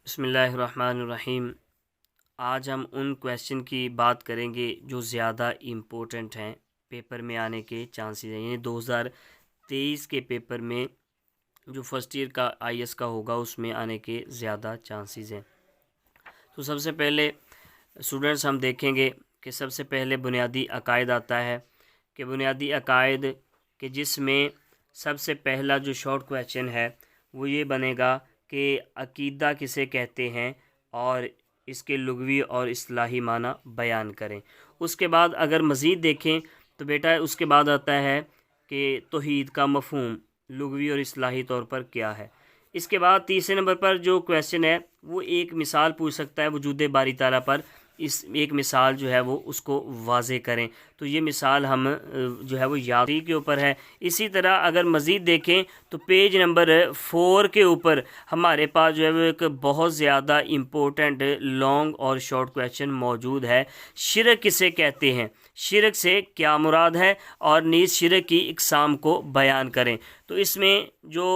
बिस्मिल्लाहिर्रहमानिर्रहीम। आज हम उन क्वेश्चन की बात करेंगे जो ज़्यादा इम्पोर्टेंट हैं, पेपर में आने के चांसेस हैं। यानी 2023 के पेपर में जो फर्स्ट ईयर का आईएएस का होगा उसमें आने के ज़्यादा चांसेस हैं। तो सबसे पहले स्टूडेंट्स हम देखेंगे कि सबसे पहले बुनियादी अकायद आता है कि बुनियादी अकायद के जिसमें सबसे पहला जो शॉर्ट क्वेश्चन है वो ये बनेगा कि अकीदा किसे कहते हैं और इसके लुग़वी और इस्लाही माना बयान करें। उसके बाद अगर मज़ीद देखें तो बेटा उसके बाद आता है कि तौहीद का मफ़हूम लुग़वी और इस्लाही तौर पर क्या है। इसके बाद तीसरे नंबर पर जो क्वेश्चन है वो एक मिसाल पूछ सकता है वजूद बारी ताला पर। इस एक मिसाल जो है वो उसको वाज़े करें, तो ये मिसाल हम जो है वो यादी के ऊपर है। इसी तरह अगर मज़ीद देखें तो पेज नंबर 4 के ऊपर हमारे पास जो है वो एक बहुत ज़्यादा इम्पोर्टेंट लॉन्ग और शॉर्ट क्वेश्चन मौजूद है। शिरक किसे कहते हैं, शिरक से क्या मुराद है और नीज़ शिरक की इक़साम को बयान करें। तो इसमें जो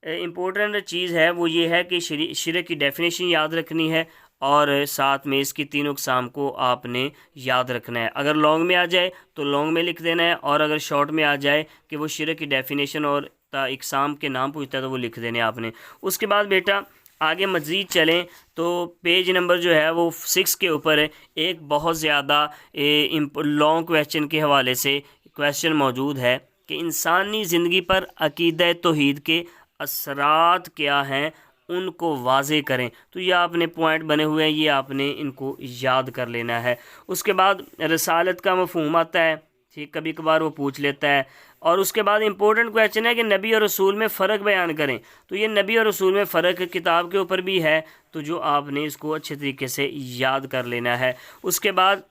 इम्पोर्टेंट चीज़ है वो ये है कि शिरक की डेफिनेशन याद रखनी है और साथ में इसकी तीनों इक़साम को आपने याद रखना है। अगर लॉन्ग में आ जाए तो लॉन्ग में लिख देना है, और अगर शॉर्ट में आ जाए कि वो शिरक की डेफिनेशन और इक़साम के नाम पूछता है तो वो लिख देने आपने। उसके बाद बेटा आगे मज़ीद चलें तो पेज नंबर जो है वो 6 के ऊपर है एक बहुत ज़्यादा लॉन्ग क्वेश्चन के हवाले से क्वेश्चन मौजूद है कि इंसानी ज़िंदगी पर अक़ीदा तौहीद के असरात क्या हैं, उनको वाज़े करें। तो ये आपने पॉइंट बने हुए हैं, ये आपने इनको याद कर लेना है। उसके बाद रसालत का मफ़हूम आता है, ठीक, कभी कभार वो पूछ लेता है। और उसके बाद इंपॉर्टेंट क्वेश्चन है कि नबी और रसूल में फ़र्क बयान करें। तो ये नबी और रसूल में फ़र्क किताब के ऊपर भी है, तो जो आपने इसको अच्छे तरीके से याद कर लेना है। उसके बाद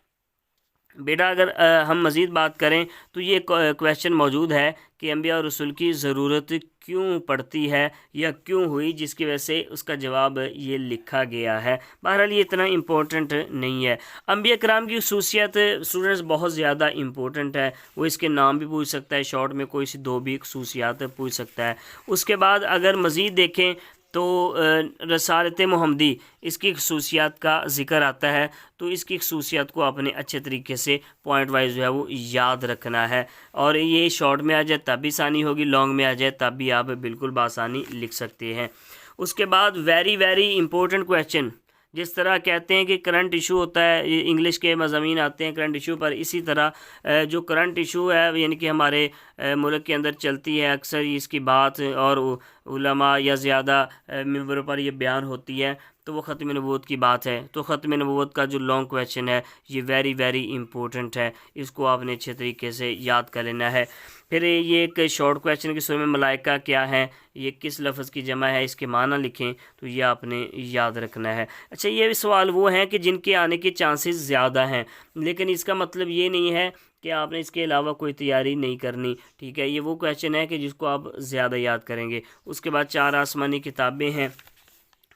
बेटा अगर हम मज़ीद बात करें तो ये क्वेश्चन मौजूद है कि अंबिया और रसूल की ज़रूरत क्यों पड़ती है या क्यों हुई, जिसकी वजह से उसका जवाब ये लिखा गया है। बहरहाल ये इतना इम्पोर्टेंट नहीं है। अंबिया कराम की खसूसियत स्टूडेंट्स बहुत ज़्यादा इम्पोर्टेंट है, वो इसके नाम भी पूछ सकता है, शॉर्ट में कोई सी दो भी खसूसियात पूछ सकता है। उसके बाद अगर मज़ीद देखें तो रसालत मुहम्मदी इसकी खसूसियात का ज़िक्र आता है, तो इसकी खसूसियात को आपने अच्छे तरीके से पॉइंट वाइज जो है वो याद रखना है। और ये शॉर्ट में आ जाए तब भी आसानी होगी, लॉन्ग में आ जाए तब भी आप बिल्कुल बासानी लिख सकते हैं। उसके बाद वेरी वेरी इंपॉर्टेंट क्वेश्चन, जिस तरह कहते हैं कि करंट इशू होता है, इंग्लिश के मज़ामीन आते हैं करंट इशू पर, इसी तरह जो करंट इशू है यानी कि हमारे मुल्क के अंदर चलती है अक्सर इसकी बात और उलमा या ज़्यादा मिंबरों पर यह बयान होती है, तो वो ख़त्म नबूवत की बात है। तो ख़त्म नबूवत का जो लॉन्ग क्वेश्चन है ये वेरी वेरी इंपॉर्टेंट है, इसको आपने अच्छे तरीके से याद कर लेना है। फिर ये एक शॉर्ट क्वेश्चन की सूरत में मलाइका क्या है, ये किस लफ्ज़ की जमा है, इसके माना लिखें, तो ये आपने याद रखना है। अच्छा, ये सवाल वो हैं कि जिनके आने के चांसेस ज़्यादा हैं, लेकिन इसका मतलब ये नहीं है कि आपने इसके अलावा कोई तैयारी नहीं करनी, ठीक है। ये वो क्वेश्चन है कि जिसको आप ज़्यादा याद करेंगे। उसके बाद 4 आसमानी किताबें हैं,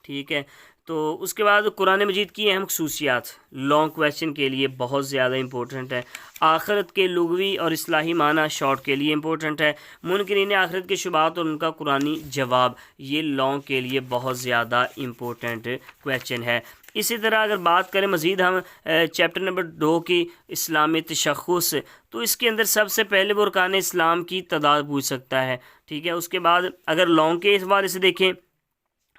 ठीक है। तो उसके बाद कुरान मजीद की अहम खसूसियात लॉन्ग क्वेश्चन के लिए बहुत ज़्यादा इंपॉर्टेंट है। आखिरत के लुग़वी और इस्लाही माना शॉर्ट के लिए इंपॉर्टेंट है। मुनकिरीन आखिरत के शुबात और उनका कुरानी जवाब, ये लॉन्ग के लिए बहुत ज़्यादा इंपॉर्टेंट क्वेश्चन है। इसी तरह अगर बात करें मज़ीद हम चैप्टर नंबर 2 की इस्लामी तशख़्ख़ुस, तो इसके अंदर सबसे पहले वो अरकान इस्लाम की तादाद पूछ सकता है, ठीक है। उसके बाद अगर लॉन्ग के हवाले से देखें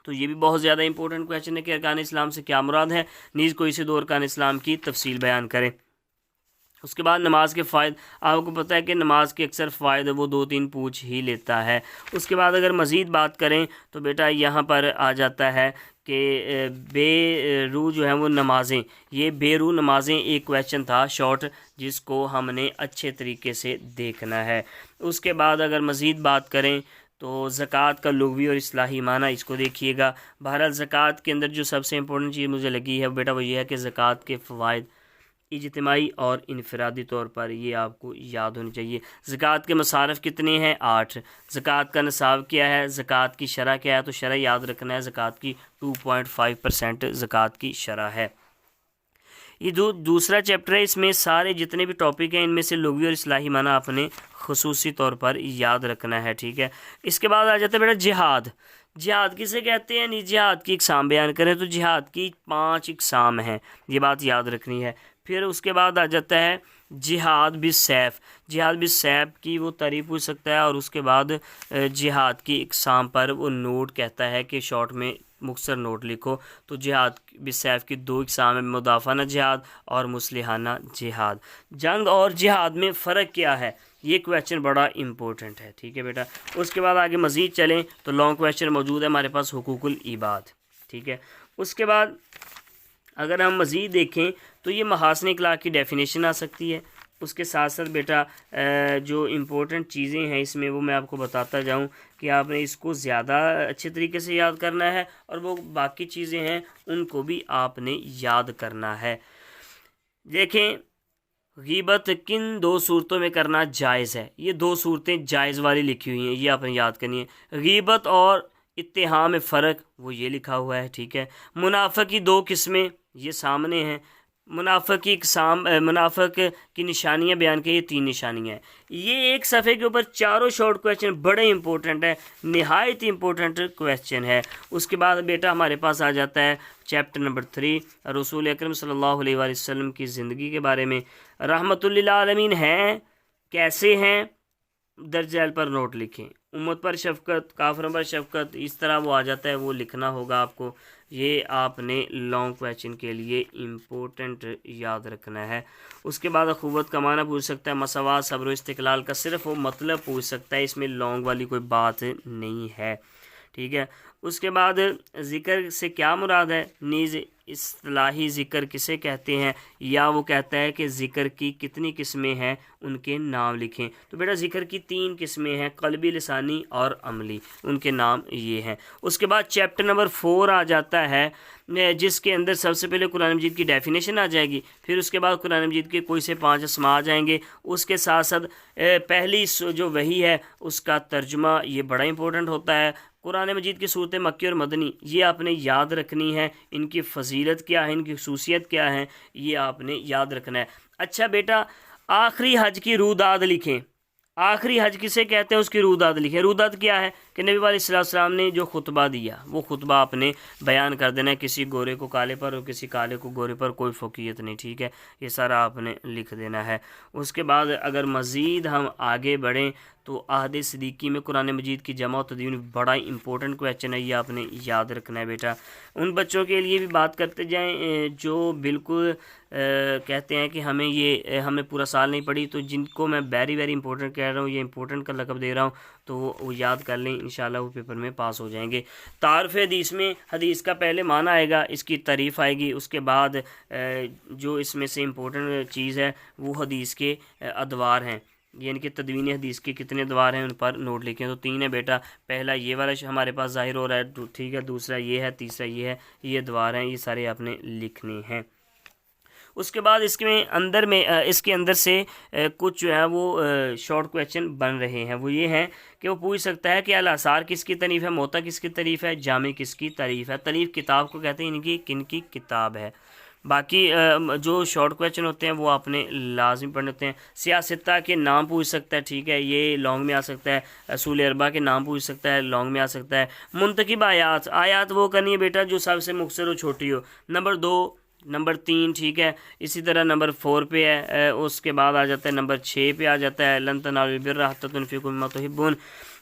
तो ये भी बहुत ज़्यादा इंपॉर्टेंट क्वेश्चन है कि अरकान इस्लाम से क्या मुराद है, नीज़ कोई से दो अरकान इस्लाम की तफसील बयान करें। उसके बाद नमाज के फ़ायदे, आपको पता है कि नमाज के अक्सर फ़ायदे वो 2-3 पूछ ही लेता है। उसके बाद अगर मज़ीद बात करें तो बेटा यहाँ पर आ जाता है कि बेरू जो है वो नमाज़ें, ये बेरू नमाज़ें एक क्वेश्चन था शॉर्ट, जिसको हमने अच्छे तरीके से देखना है। उसके बाद अगर मज़ीद बात करें तो ज़कात का लुग़वी और इस्लाही माना, इसको देखिएगा। बहरहाल ज़कात के अंदर जो सबसे इंपॉर्टेंट चीज़ मुझे लगी है बेटा वो ये है कि ज़कात के फ़वाइद इज्तिमाई और इनफरादी तौर पर ये आपको याद होनी चाहिए। ज़कात के मसारफ़ कितने हैं? 8। ज़कात का निसाब क्या है, ज़कात की शरह क्या है, तो शरह याद रखना है, ज़कात की 2.5% ज़कात की शरह है। ये जो दूसरा चैप्टर है इसमें सारे जितने भी टॉपिक हैं इनमें से लुग़वी और इस्लाही माना आपने ख़ुसूसी तौर पर याद रखना है, ठीक है। इसके बाद आ जाता है बेटा जिहाद। जिहाद किसे कहते हैं? नहीं, जिहाद की इकसाम बयान करें तो जिहाद की 5 इकसाम हैं, ये बात याद रखनी है। फिर उसके बाद आ जाता है जिहाद बिसैफ। जिहाद बिसैफ की वो तारीफ पूछ सकता है, और उसके बाद जिहाद की इकसाम पर वो नोट कहता है कि शॉर्ट में मुख्तसर नोट लिखो। तो जिहाद बिसैफ की 2 इकसाम है, मुदाफ़ाना जिहाद और मुस्लिहाना जिहाद। जंग और जिहाद में फ़र्क क्या है? ये क्वेश्चन बड़ा इंपॉर्टेंट है, ठीक है बेटा। उसके बाद आगे मज़ीद चलें तो लॉन्ग क्वेश्चन मौजूद है हमारे पास, हुकूकुल इबाद, ठीक है। उसके बाद अगर हम मज़ीद देखें तो ये महासने इखलाक की डेफिनेशन आ सकती है। उसके साथ साथ बेटा जो इम्पोर्टेंट चीज़ें हैं इसमें वो मैं आपको बताता जाऊं कि आपने इसको ज़्यादा अच्छे तरीके से याद करना है, और वो बाकी चीज़ें हैं उनको भी आपने याद करना है। देखें, गीबत किन 2 सूरतों में करना जायज़ है? ये 2 सूरतें जायज़ वाली लिखी हुई हैं, ये आपने याद करनी है। गीबत और इत्तिहाम में फ़र्क वो ये लिखा हुआ है, ठीक है। मुनाफिक की 2 किस्में ये सामने हैं। मुनाफिक की मुनाफिक की निशानियाँ बयान की, ये 3 निशानियाँ हैं। ये एक सफ़े के ऊपर चारों शॉर्ट क्वेश्चन बड़े इंपॉर्टेंट है, नहायत इंपॉर्टेंट क्वेश्चन है। उसके बाद बेटा हमारे पास आ जाता है चैप्टर नंबर 3, रसूल अकरम सल्लल्लाहु अलैहि वसल्लम की ज़िंदगी के बारे में। रहमतुल लिल आलमीन हैं, कैसे हैं, दर्ज पर नोट लिखें। उम्मत पर शफ़क़त, काफ़िरों पर शफ़क़त, इस तरह वो आ जाता है, वो लिखना होगा आपको। ये आपने लॉन्ग क्वेश्चन के लिए इम्पोर्टेंट याद रखना है। उसके बाद अखुवत का माना पूछ सकता है, मसवात, सब्र, इस्तिक़लाल का सिर्फ वो मतलब पूछ सकता है, इसमें लॉन्ग वाली कोई बात नहीं है, ठीक है। उसके बाद ज़िक्र से क्या मुराद है? नीज़ इस्तिलाही ज़िक्र किसे कहते हैं, या वो कहता है कि ज़िक्र की कितनी किस्में हैं उनके नाम लिखें। तो बेटा ज़िक्र की 3 किस्में हैं, क़ल्बी, लिसानी और अमली, उनके नाम ये हैं। उसके बाद चैप्टर नंबर 4 आ जाता है, जिसके अंदर सबसे पहले कुरान मजीद की डेफिनेशन आ जाएगी। फिर उसके बाद कुरान मजीद के कोई से 5 अस्मा आ जाएंगे। उसके साथ साथ पहली जो वही है उसका तर्जुमा, ये बड़ा इंपॉर्टेंट होता है। कुरान मजीद की सूरतें मक्की और मदनी, ये आपने याद रखनी है, इनकी फजीलत क्या है, इनकी खसूसियत क्या है, ये आपने याद रखना है। अच्छा बेटा, आखिरी हज की रूदाद लिखें। आखिरी हज किसे कहते हैं, उसकी रूदाद लिखें। रूदाद क्या है कि नबी अलैहिस्सलाम ने जो खुतबा दिया, वो खुतबा आपने बयान कर देना है। किसी गोरे को काले पर और किसी काले को गोरे पर, कोई फ़ौक़ियत नहीं, ठीक है। ये सारा आपने लिख देना है। उसके बाद अगर मज़ीद हम आगे बढ़ें तो अहद सिद्दीकी में कुरान मजीद की जमा तदवीन बड़ा इंपॉर्टेंट क्वेश्चन है, ये आपने याद रखना है बेटा। उन बच्चों के लिए भी बात करते जाएं जो बिल्कुल कहते हैं कि हमने पूरा साल नहीं पढ़ी, तो जिनको मैं वेरी वेरी इंपॉर्टेंट कह रहा हूँ, ये इंपॉर्टेंट का लक़ब दे रहा हूँ, तो वो याद कर लें, इंशाल्लाह वो पेपर में पास हो जाएंगे। तारुफ़ हदीस में हदीस का पहले माना आएगा, इसकी तारीफ़ आएगी। उसके बाद जो इसमें से इम्पोर्टेंट चीज़ है वो हदीस के अदवार हैं, यानी कि तदवीन हदीस के कितने द्वार हैं उन पर नोट लिखें। तो 3 है बेटा, पहला ये वाला हमारे पास ज़ाहिर हो रहा है, ठीक है। दूसरा ये है, तीसरा ये है, ये द्वार हैं, ये सारे आपने लिखने हैं। उसके बाद इसके अंदर से कुछ जो है वो शॉर्ट क्वेश्चन बन रहे हैं, वो ये हैं कि वो पूछ सकता है कि अल आसार किसकी तारीफ़ है, मोता किसकी तारीफ़ है, जामे किसकी तारीफ़ है। तारीफ़ किताब को कहते हैं, इनकी किन की किताब है। बाकी जो शॉर्ट क्वेश्चन होते हैं वो आपने लाजमी पढ़ने होते हैं। सियासता के नाम पूछ सकता है, ठीक है, ये लॉन्ग में आ सकता है। रसूल अरबा के नाम पूछ सकता है, लॉन्ग में आ सकता है। मुंतकिब आयात वो करनी है बेटा जो सबसे मुख्तसर हो, छोटी हो। नंबर 2, नंबर 3, ठीक है। इसी तरह नंबर 4 पे है। उसके बाद आ जाता है नंबर 6 पे आ जाता है लन तनालुल बिर्रा हत्ता तुनफिकू मिम्मा तुहिब्बून।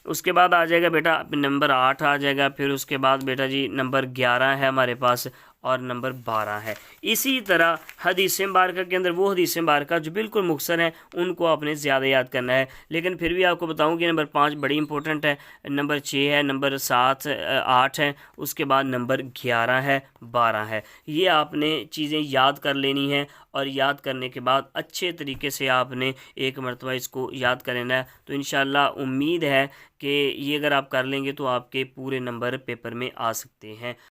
उसके बाद आ जाएगा बेटा नंबर 8 आ जाएगा। फिर उसके बाद बेटा जी नंबर 11 है हमारे पास, और नंबर 12 है। इसी तरह हदीस मुबारका के अंदर वो हदीस मुबारका जो बिल्कुल मुख्तसर हैं उनको आपने ज़्यादा याद करना है। लेकिन फिर भी आपको बताऊं कि नंबर 5 बड़ी इंपॉर्टेंट है, नंबर 6 है, नंबर 7 8 है, उसके बाद नंबर 11 है, 12 है। ये आपने चीज़ें याद कर लेनी है, और याद करने के बाद अच्छे तरीके से आपने एक मरतबा इसको याद कर लेना है। तो इंशाअल्लाह उम्मीद है कि ये अगर आप कर लेंगे तो आपके पूरे नंबर पेपर में आ सकते हैं।